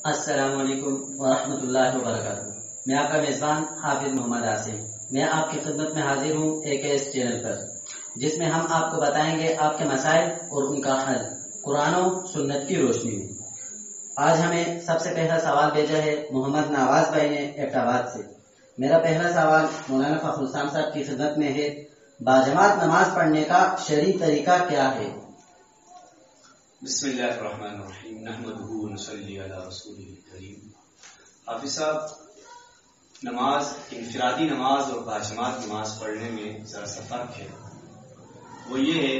السلام علیکم ورحمۃ اللہ وبرکاتہ۔ میں آپ کا میزبان حافظ محمد عاصم، میں آپ کی خدمت میں حاضر ہوں ایک ایس چینل پر، جس میں ہم آپ کو بتائیں گے آپ کے مسائل اور ان کا حل قرآن و سنت کی روشنی میں۔ آج ہمیں سب سے پہلا سوال بھیجا ہے محمد نواز بھائی نے ایبٹ سے۔ میرا پہلا سوال مولانا فخر الاسلام صاحب کی خدمت میں ہے، باجماعت نماز پڑھنے کا شرعی طریقہ کیا ہے؟ بسم اللہ الرحمن الرحیم، نحمدہ ونصلی علی رسولہ الکریم۔ حافظ صاحب، نماز، انفرادی نماز اور باجماعت نماز پڑھنے میں ذرا سا فرق ہے۔ وہ یہ ہے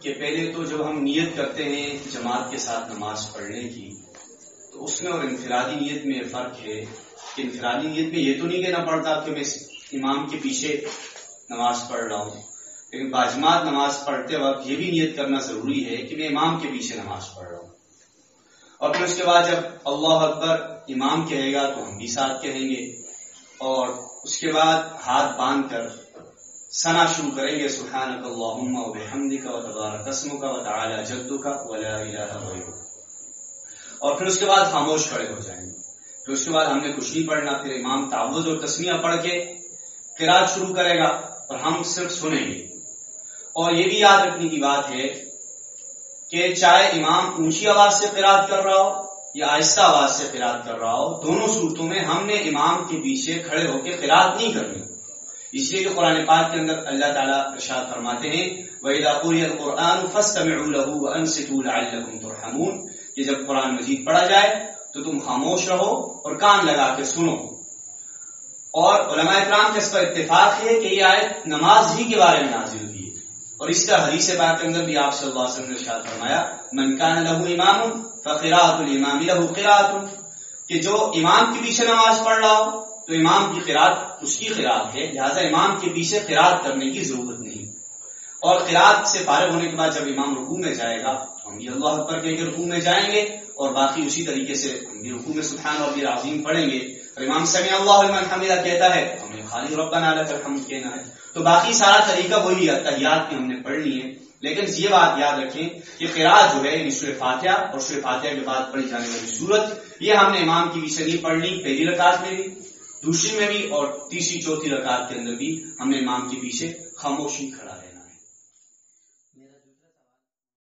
کہ پہلے تو جب ہم نیت کرتے ہیں جماعت کے ساتھ نماز پڑھنے کی، تو اس میں اور انفرادی نیت میں فرق ہے کہ انفرادی نیت میں یہ تو نہیں کہنا پڑتا کہ میں امام کے پیچھے نماز پڑھ رہا ہوں، لیکن باجماعت نماز پڑھتے وقت یہ بھی نیت کرنا ضروری ہے کہ میں امام کے پیچھے نماز پڑھ رہا ہوں۔ اور پھر اس کے بعد جب اللہ اکبر امام کہے گا تو ہم بھی ساتھ کہیں گے، اور اس کے بعد ہاتھ باندھ کر ثنا شروع کریں گے، سبحانک اللہم وبحمدک وتبارک اسمک وتعالی جدک ولا الہ غیرک۔ اور پھر اس کے بعد خاموش کھڑے ہو جائیں گے۔ پھر اس کے بعد ہم نے کچھ نہیں پڑھنا، پھر امام تعوذ اور تسمیہ پڑھ کے قرات شروع کرے گا اور ہم صرف سنیں گے۔ اور یہ بھی یاد رکھنے کی بات ہے کہ چاہے امام اونچی آواز سے قرات کر رہا ہو یا آہستہ آواز سے قرات کر رہا ہو، دونوں صورتوں میں ہم نے امام کے پیچھے کھڑے ہو کے قرات نہیں کرنی، اس لیے کہ قرآن پاک کے اندر اللہ تعالیٰ ارشاد فرماتے ہیں وَإِذَا قُرِئَ الْقُرْآنُ فَاسْتَمِعُوا لَهُ وَأَنصِتُوا لَعَلَّكُمْ تُرْحَمُونَ، کہ جب قرآن مجید پڑھا جائے تو تم خاموش رہو اور کان لگا کے سنو۔ اور علماء اکرام کا اس پر اتفاق ہے کہ یہ آیت نماز ہی کے بارے میں نازل ہوئی ہے، اور اس کا حدیث پاک کے اندر بھی آپ صلی اللہ علیہ وسلم نے ارشاد فرمایا من کان لہ امام فقراءۃ الامام لہ قراءۃ، کہ جو امام کے پیچھے نماز پڑھ رہا ہو تو امام کی قرات اس کی قرات ہے، لہذا امام کے پیچھے قرات کرنے کی ضرورت نہیں۔ اور قرات سے فارغ ہونے کے بعد جب امام رکوع میں جائے گا ہم بھی اللہ اکبر کہہ کے رکوع میں جائیں گے، اور باقی اسی طریقے سے ہم بھی رکوع میں سبحان ربی العظیم پڑھیں گے، اور امام سمع اللہ لمن حمدہ کہتا ہے تو ہمیں خالی ربنا لک الحمد کہنا ہے۔ تو باقی سارا طریقہ وہی ہے، تحیات کی ہم نے پڑھ لی ہے، لیکن یہ بات یاد رکھیں کہ قرات جو ہے یعنی سورہ فاتحہ اور سورہ فاتحہ کے بعد پڑھی جانے والی سورت، یہ ہم نے امام کی پیچھے نہیں پڑھنی، پہلی رکعت میں بھی، دوسری میں بھی، اور تیسری چوتھی رکعت کے اندر بھی ہم نے امام کے پیچھے خاموشی کھڑا ہے۔